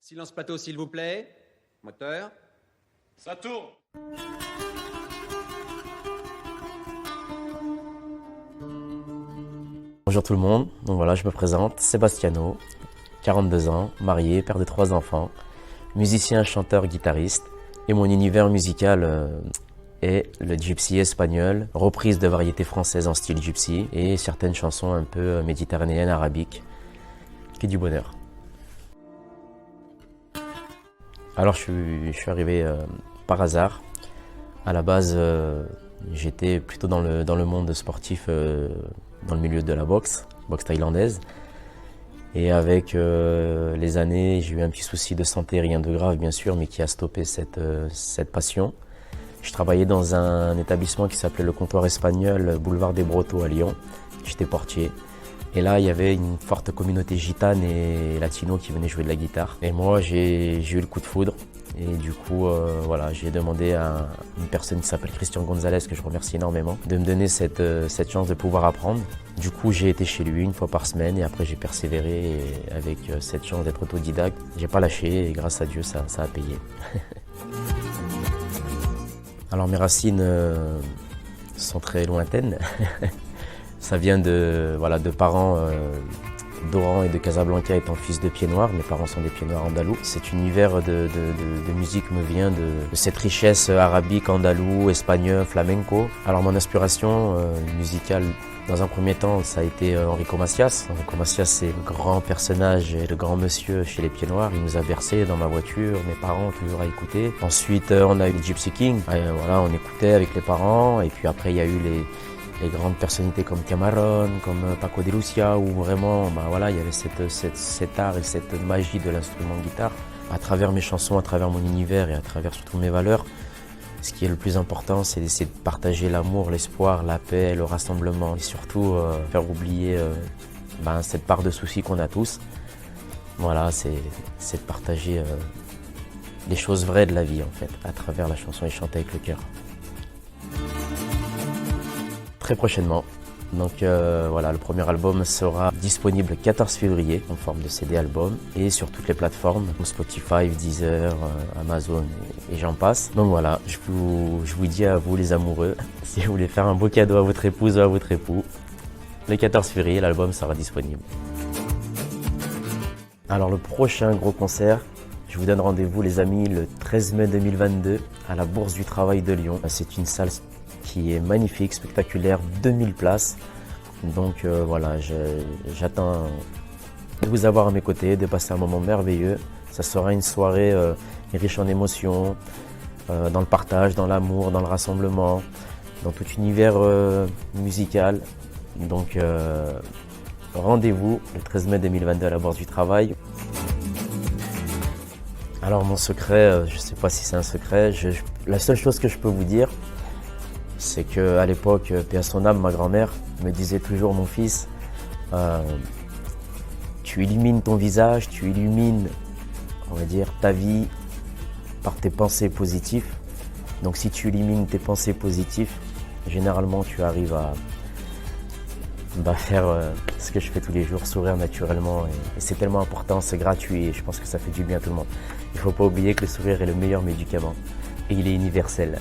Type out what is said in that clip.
Silence plateau, s'il vous plaît. Moteur. Ça tourne. Bonjour tout le monde, donc voilà, je me présente, Sebastiano, 42 ans, marié, père de 3 enfants, musicien, chanteur, guitariste. Et mon univers musical est le gypsy espagnol, reprise de variétés françaises en style gypsy et certaines chansons un peu méditerranéennes, arabiques, qui est du bonheur. Alors je suis arrivé par hasard. À la base, j'étais plutôt dans le monde sportif, dans le milieu de la boxe thaïlandaise. Et avec les années, j'ai eu un petit souci de santé, rien de grave bien sûr, mais qui a stoppé cette passion. Je travaillais dans un établissement qui s'appelait le Comptoir Espagnol, boulevard des Brotteaux à Lyon. J'étais portier. Et là, il y avait une forte communauté gitane et latino qui venaient jouer de la guitare. Et moi, j'ai eu le coup de foudre. Et du coup, voilà, j'ai demandé à une personne qui s'appelle Christian Gonzalez, que je remercie énormément, de me donner cette chance de pouvoir apprendre. Du coup, j'ai été chez lui une fois par semaine et après j'ai persévéré et avec cette chance d'être autodidacte. J'ai pas lâché et grâce à Dieu, ça a payé. Alors mes racines sont très lointaines. Ça vient de parents d'Oran et de Casablanca étant fils de pieds noirs. Mes parents sont des pieds noirs andalous. Cet univers de musique me vient de cette richesse arabique, andalou, espagnol, flamenco. Alors mon inspiration musicale, dans un premier temps, ça a été Enrico Macias. Enrico Macias, c'est le grand personnage et le grand monsieur chez les Pieds Noirs. Il nous a bercé dans ma voiture, mes parents toujours à écouter. Ensuite, on a eu Gypsy King. Voilà, on écoutait avec les parents. Et puis après, il y a eu les grandes personnalités comme Cameron, comme Paco de Lucia, où vraiment, voilà, il y avait cet art et cette magie de l'instrument de guitare. À travers mes chansons, à travers mon univers et à travers surtout mes valeurs, ce qui est le plus important, c'est d'essayer de partager l'amour, l'espoir, la paix, le rassemblement et surtout faire oublier cette part de soucis qu'on a tous. Voilà, c'est de partager les choses vraies de la vie en fait, à travers la chanson et chanter avec le cœur. Très prochainement. Donc voilà, le premier album sera disponible le 14 février en forme de CD album et sur toutes les plateformes, Spotify, Deezer, Amazon et j'en passe. Donc voilà, je vous dis à vous les amoureux, si vous voulez faire un beau cadeau à votre épouse ou à votre époux, le 14 février, l'album sera disponible. Alors le prochain gros concert, je vous donne rendez-vous les amis le 13 mai 2022 à la Bourse du Travail de Lyon. C'est une salle qui est magnifique, spectaculaire, 2000 places. Donc voilà, j'attends de vous avoir à mes côtés, de passer un moment merveilleux. Ça sera une soirée riche en émotions, dans le partage, dans l'amour, dans le rassemblement, dans tout univers musical. Donc rendez-vous le 13 mai 2022 à la Bourse du Travail. Alors mon secret, je ne sais pas si c'est un secret, la seule chose que je peux vous dire, c'est qu'à l'époque, paix à son âme, ma grand-mère me disait toujours, mon fils, tu illumines ton visage, tu illumines, on va dire, ta vie par tes pensées positives. Donc si tu illumines tes pensées positives, généralement tu arrives à faire ce que je fais tous les jours, sourire naturellement. Et c'est tellement important, c'est gratuit et je pense que ça fait du bien à tout le monde. Il ne faut pas oublier que le sourire est le meilleur médicament et il est universel.